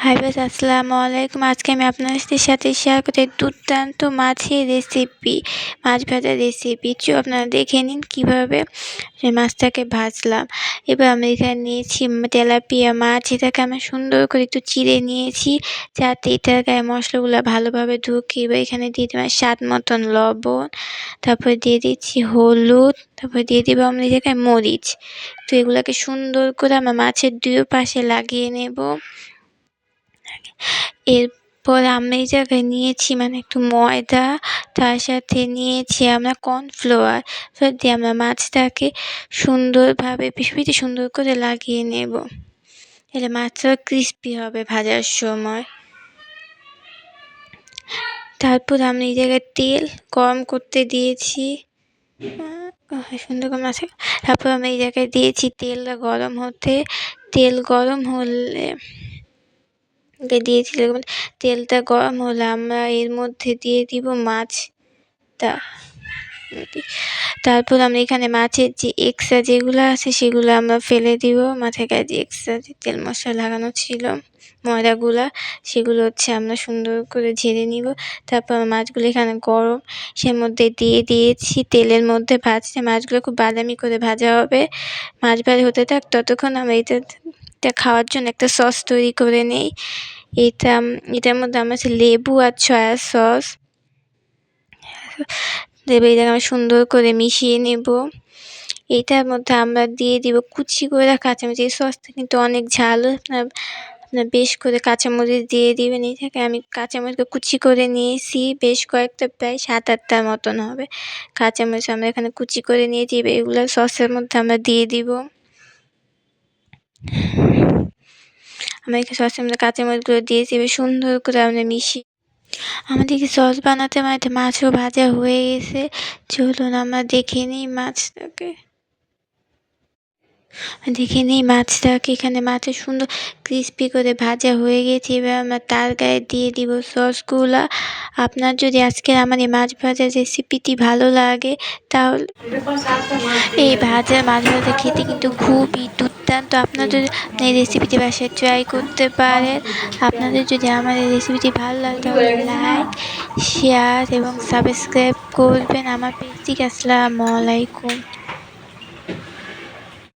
Hi guys, আসসালামু আলাইকুম। আজকে আমি আপনাদের সাথে শেয়ার করতে দুর্দান্ত মাছের রেসিপি, মাছ ভাজার রেসিপি। আপনারা দেখে নিন কীভাবে মাছটাকে ভাজলাম। এবার আমি এখানে নিয়েছি তেলাপিয়া মাছ। এটাকে আমি সুন্দর করে একটু চিড়ে নিয়েছি যাতে এটার গায়ে মশলাগুলো ভালোভাবে ঢুকে। এবার এখানে দিয়ে দেবো স্বাদ মতন লবণ, তারপরে দিয়ে দিচ্ছি হলুদ, তারপরে দিয়ে দেবো আমরা এই জায়গায় মরিচ। তো এগুলোকে সুন্দর করে আমরা মাছের দুই পাশে লাগিয়ে নেব। এরপর আমরা এই জায়গায় নিয়েছি একটু ময়দা, তার সাথে নিয়েছি আমরা কর্নফ্লাওয়ার দিয়ে আমরা মাছটাকে সুন্দরভাবে পিঠে সুন্দর করে লাগিয়ে নেব। তাহলে মাছটা ক্রিস্পি হবে ভাজার সময়। তারপর আমরা এই জায়গায় তেল গরম করতে দিয়েছি সুন্দর করে মাছ। তারপর আমরা এই জায়গায় দিয়েছি তেলটা গরম হতে। তেল গরম হলে দিয়েছিল তেলটা গরম হলে আমরা এর মধ্যে দিয়ে দিব মাছটা। তারপর আমরা এখানে মাছের যে এক্সট্রা যেগুলো আছে সেগুলো আমরা ফেলে দিব। মাছের গায়ে যে এক্সট্রা যে তেল মশলা লাগানো ছিল ময়দাগুলা, সেগুলো আমরা সুন্দর করে ঝেড়ে নিব। তারপর মাছগুলো এখানে গরম সে মধ্যে দিয়ে দিয়েছি তেলের মধ্যে ভাজতে। মাছগুলো খুব বাদামি করে ভাজা হবে। মাছ ভাজা হতে থাক ততক্ষণ আমরা এটা খাওয়ার জন্য একটা সস তৈরি করে নেই। এটার মধ্যে আমরা লেবু আর সয়া সস দেবে। এটাকে আমরা সুন্দর করে মিশিয়ে নেব। এটার মধ্যে আমরা দিয়ে দিব কুচি করে কাঁচামরিচ। এই সসটা কিন্তু অনেক ঝাল, আপনার বেশ করে কাঁচামরিচ দিয়ে দিবেন। এটাকে আমি কাঁচামরিচকে কুচি করে নিয়েছি বেশ কয়েকটা, প্রায় 7-8টার মতন হবে কাঁচামরিচ আমরা এখানে কুচি করে নিয়েছি। এগুলো সসের মধ্যে আমরা দিয়ে দিব। আমরা এখানে সসের মধ্যে কাঁচামরিচগুলো দিয়েছি। এবার সুন্দর করে আমরা মিশিয়ে আমাদেরকে সস বানাতে মাছও ভাজা হয়ে গেছে। চলুন আমরা দেখে নিই মাছটাকে। এখানে মাছের সুন্দর ক্রিস্পি করে ভাজা হয়ে গেছে। এবার আমরা তার গায়ে দিয়ে দিব সসগুলা। আপনার যদি আজকের আমার এই মাছ ভাজার রেসিপিটি ভালো লাগে তাহলে এই মাছ ভাজা খেতে কিন্তু খুবই দুর্দান্ত। আপনারা যদি এই রেসিপিটি বাসায় ট্রাই করতে পারেন। আপনাদের যদি আমার এই রেসিপিটি ভালো লাগে তাহলে লাইক, শেয়ার এবং সাবস্ক্রাইব করবেন আমার পেজটিকে। আসসালামু আলাইকুম।